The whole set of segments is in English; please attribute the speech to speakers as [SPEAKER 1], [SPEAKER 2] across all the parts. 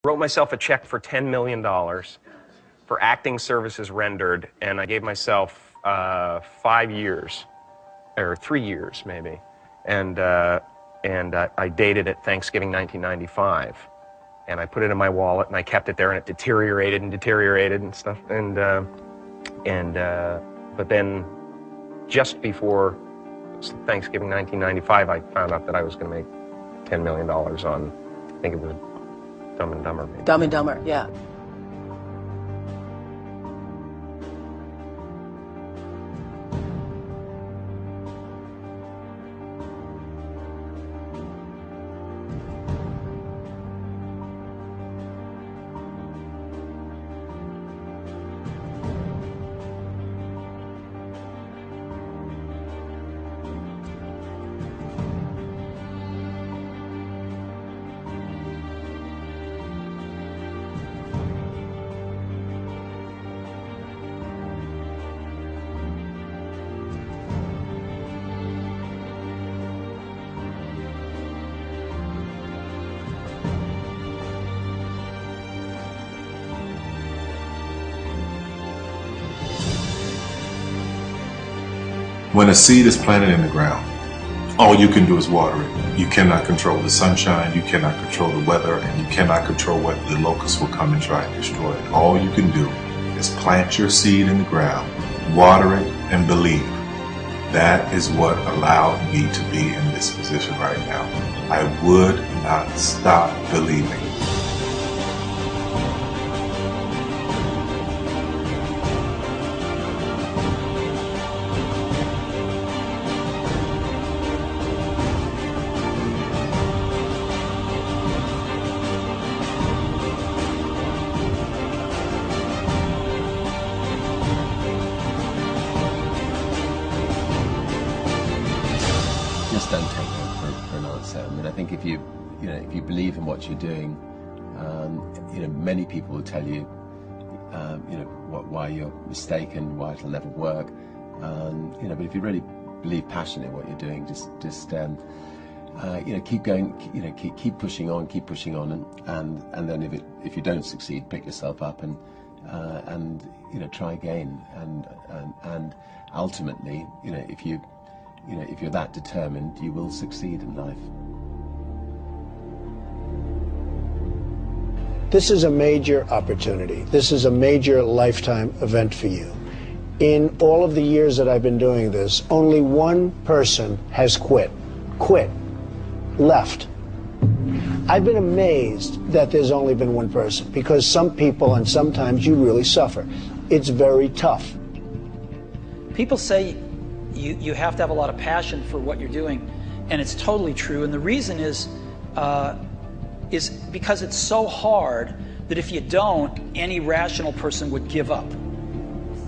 [SPEAKER 1] Wrote myself a check for $10 million for acting services rendered, and I gave myself 5 years, or 3 years maybe, and I dated it Thanksgiving 1995, and I put it in my wallet, and I kept it there, and it deteriorated and stuff, but then just before Thanksgiving 1995, I found out that I was going to make $10 million on, I think it was Dumb and Dumber, maybe.
[SPEAKER 2] Dumb and Dumber, yeah.
[SPEAKER 3] When a seed is planted in the ground, all you can do is water it. You cannot control the sunshine, you cannot control the weather, and you cannot control what the locusts will come and try and destroy it. All you can do is plant your seed in the ground, water it, and believe. That is what allowed me to be in this position right now. I would not stop believing.
[SPEAKER 4] Just don't take no for an answer. I mean, I think if you believe in what you're doing, many people will tell you, why you're mistaken, why it'll never work. But if you really believe passionately in what you're doing, just keep going, keep pushing on, and then if you don't succeed, pick yourself up and try again, and ultimately, if you're that determined, you will succeed in life.
[SPEAKER 5] This is a major opportunity. This is a major lifetime event for you. In all of the years that I've been doing this, only one person has quit, left. I've been amazed that there's only been one person, because some people, and sometimes you really suffer. It's very tough.
[SPEAKER 6] People say you have to have a lot of passion for what you're doing, and it's totally true. And the reason is because it's so hard that if you don't, any rational person would give up.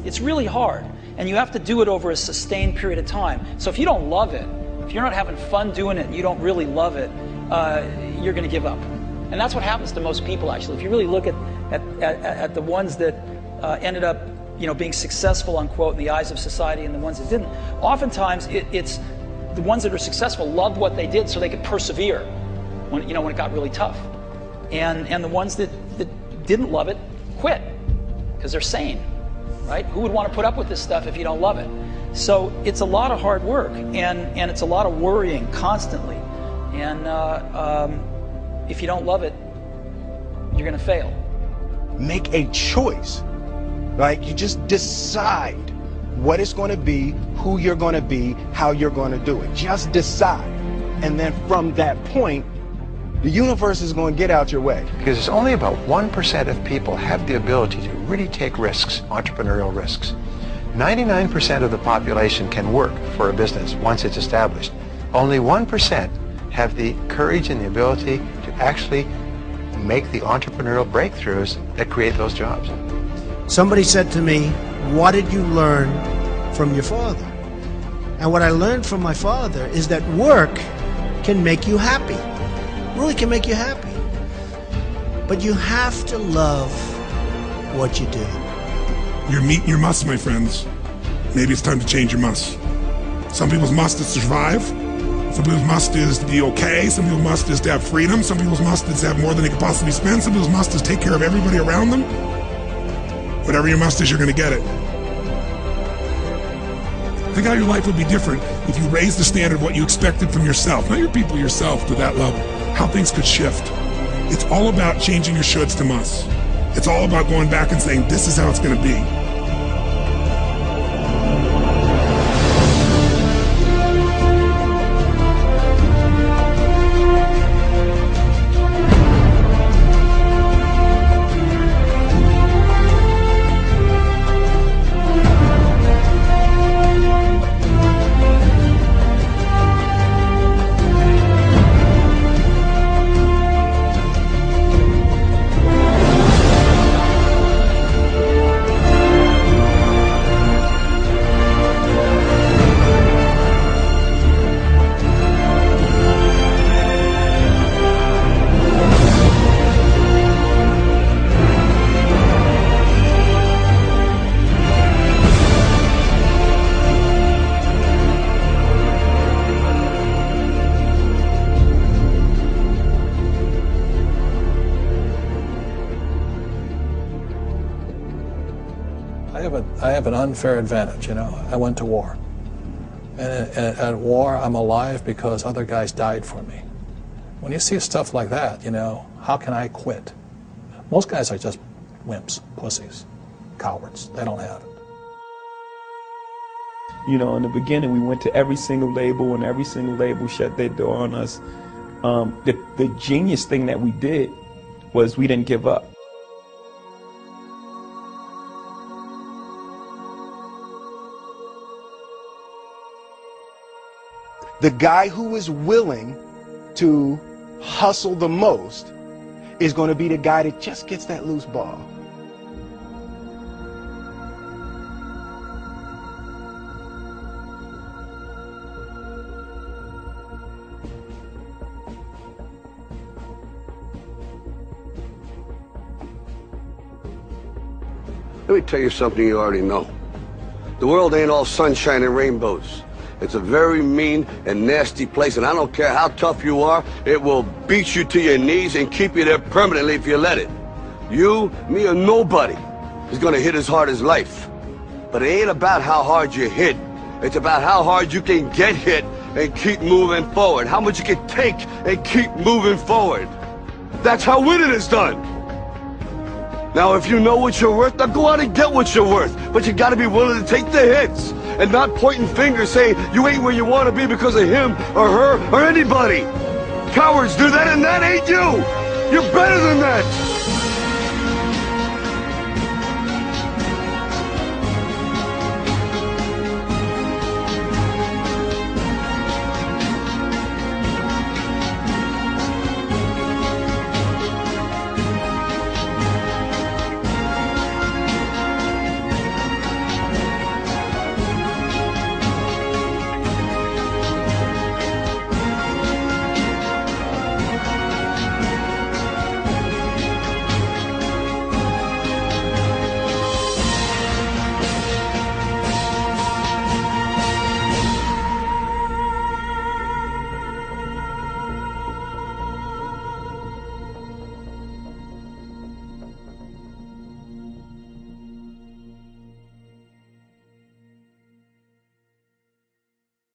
[SPEAKER 6] It's really hard, and you have to do it over a sustained period of time. So if you don't love it, if you're not having fun doing it and you don't really love it, you're going to give up. And that's what happens to most people, actually. If you really look at the ones that ended up being successful, unquote, in the eyes of society, and the ones that didn't, oftentimes it's the ones that are successful loved what they did so they could persevere when it got really tough. And the ones that didn't love it quit because they're sane, right? Who would want to put up with this stuff if you don't love it? So it's a lot of hard work, and it's a lot of worrying constantly. And if you don't love it, you're going to fail.
[SPEAKER 7] Make a choice. Like, you just decide what it's going to be, who you're going to be, how you're going to do it. Just decide. And then from that point, the universe is going to get out your way.
[SPEAKER 8] Because it's only about 1% of people have the ability to really take risks, entrepreneurial risks. 99% of the population can work for a business once it's established. Only 1% have the courage and the ability to actually make the entrepreneurial breakthroughs that create those jobs.
[SPEAKER 5] Somebody said to me, what did you learn from your father? And what I learned from my father is that work can make you happy. Really can make you happy. But you have to love what you do.
[SPEAKER 9] You're meeting your must, my friends. Maybe it's time to change your must. Some people's must is survive. Some people's must is to be okay. Some people's must is to have freedom. Some people's must is to have more than they could possibly spend. Some people's must is take care of everybody around them. Whatever your must is, you're going to get it. Think how your life would be different if you raised the standard of what you expected from yourself, not your people, yourself, to that level. How things could shift. It's all about changing your shoulds to musts. It's all about going back and saying, this is how it's going to be.
[SPEAKER 2] I have an unfair advantage, you know. I went to war. And at war, I'm alive because other guys died for me. When you see stuff like that, you know, how can I quit? Most guys are just wimps, pussies, cowards. They don't have it.
[SPEAKER 10] You know, in the beginning, we went to every single label, and every single label shut their door on us. The genius thing that we did was we didn't give up.
[SPEAKER 7] The guy who is willing to hustle the most is going to be the guy that just gets that loose ball.
[SPEAKER 11] Let me tell you something you already know. The world ain't all sunshine and rainbows. It's a very mean and nasty place, and I don't care how tough you are, it will beat you to your knees and keep you there permanently if you let it. You, me, or nobody is gonna hit as hard as life. But it ain't about how hard you hit. It's about how hard you can get hit and keep moving forward. How much you can take and keep moving forward. That's how winning is done. Now, if you know what you're worth, now go out and get what you're worth. But you gotta be willing to take the hits and not pointing fingers saying you ain't where you want to be because of him or her or anybody. Cowards do that, and that ain't you. You're better than that.